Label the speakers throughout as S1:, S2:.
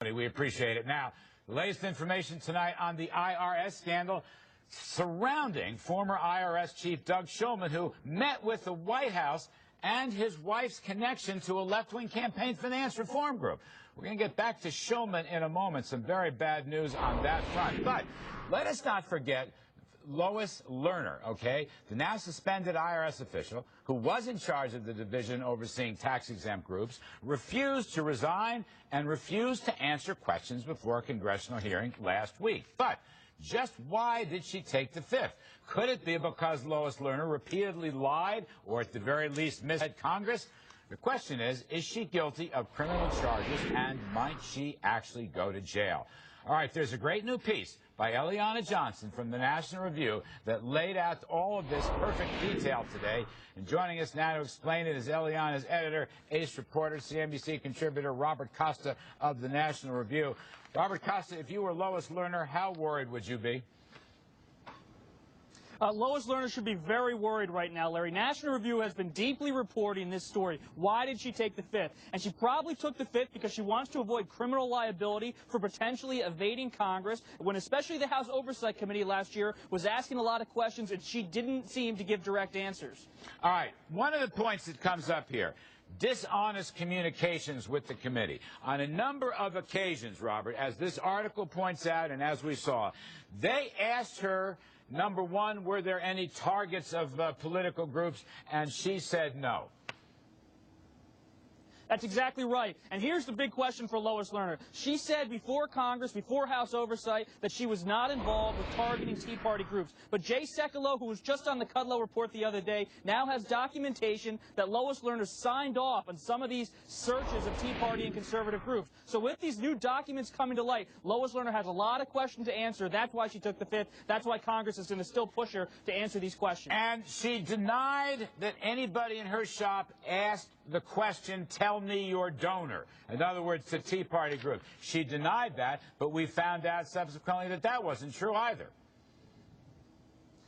S1: We appreciate it. Now, the latest information tonight on the IRS scandal surrounding former IRS Chief Doug Shulman, who met with the White House and his wife's connection to a left-wing campaign finance reform group. We're going to get back to Shulman in a moment. Some very bad news on that front. But let us not forget Lois Lerner, okay, the now suspended IRS official who was in charge of the division overseeing tax-exempt groups, refused to resign and refused to answer questions before a congressional hearing last week. But just why did she take the fifth? Could it be because Lois Lerner repeatedly lied or at the very least misled Congress? The question is she guilty of criminal charges, and might she actually go to jail? All right, there's a great new piece by Eliana Johnson from the National Review that laid out all of this perfect detail today. And joining us now to explain it is Eliana's editor, ace reporter, CNBC contributor Robert Costa of the National Review. Robert Costa, if you were Lois Lerner, how worried would you be?
S2: Lois Lerner should be very worried right now, Larry. National Review has been deeply reporting this story. Why did she take the fifth? And she probably took the fifth because she wants to avoid criminal liability for potentially evading Congress, when especially the House Oversight Committee last year was asking a lot of questions and she didn't seem to give direct answers.
S1: All right. One of the points that comes up here, dishonest communications with the committee. On a number of occasions, Robert, as this article points out and as we saw, they asked her, number one, were there any targets of political groups? And she said no.
S2: That's exactly right. And here's the big question for Lois Lerner. She said before Congress, before House Oversight, that she was not involved with targeting Tea Party groups. But Jay Sekulow, who was just on the Kudlow report the other day, now has documentation that Lois Lerner signed off on some of these searches of Tea Party and conservative groups. So with these new documents coming to light, Lois Lerner has a lot of questions to answer. That's why she took the fifth. That's why Congress is going to still push her to answer these questions.
S1: And she denied that anybody in her shop asked the question, tell me your donor. In other words, the Tea Party group. She denied that, but we found out subsequently that that wasn't true either.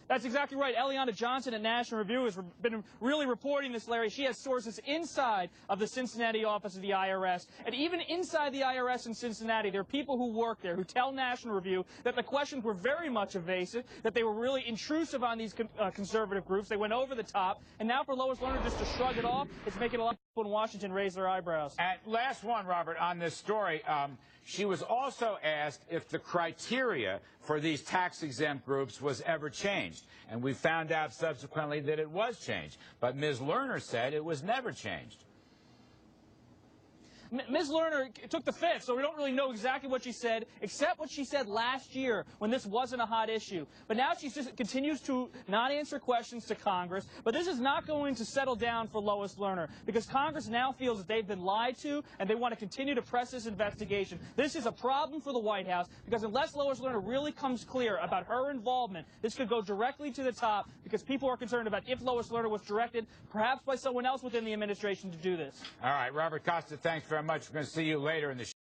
S2: That's exactly right. Eliana Johnson at National Review has been really reporting this, Larry. She has sources inside of the Cincinnati office of the IRS. And even inside the IRS in Cincinnati, there are people who work there who tell National Review that the questions were very much evasive, that they were really intrusive on these conservative groups. They went over the top. And now for Lois Lerner just to shrug it off, it's making a lot of people in Washington raise their eyebrows.
S1: And last one, Robert, on this story. She was also asked if the criteria for these tax-exempt groups was ever changed. And we found out subsequently that it was changed. But Ms. Lerner said it was never changed.
S2: Ms. Lerner took the fifth, so we don't really know exactly what she said, except what she said last year when this wasn't a hot issue. But now she just continues to not answer questions to Congress. But this is not going to settle down for Lois Lerner, because Congress now feels that they've been lied to, and they want to continue to press this investigation. This is a problem for the White House, because unless Lois Lerner really comes clear about her involvement, this could go directly to the top, because people are concerned about if Lois Lerner was directed, perhaps by someone else within the administration, to do this.
S1: All right, Robert Costa, thanks very much. We're going to see you later in the show.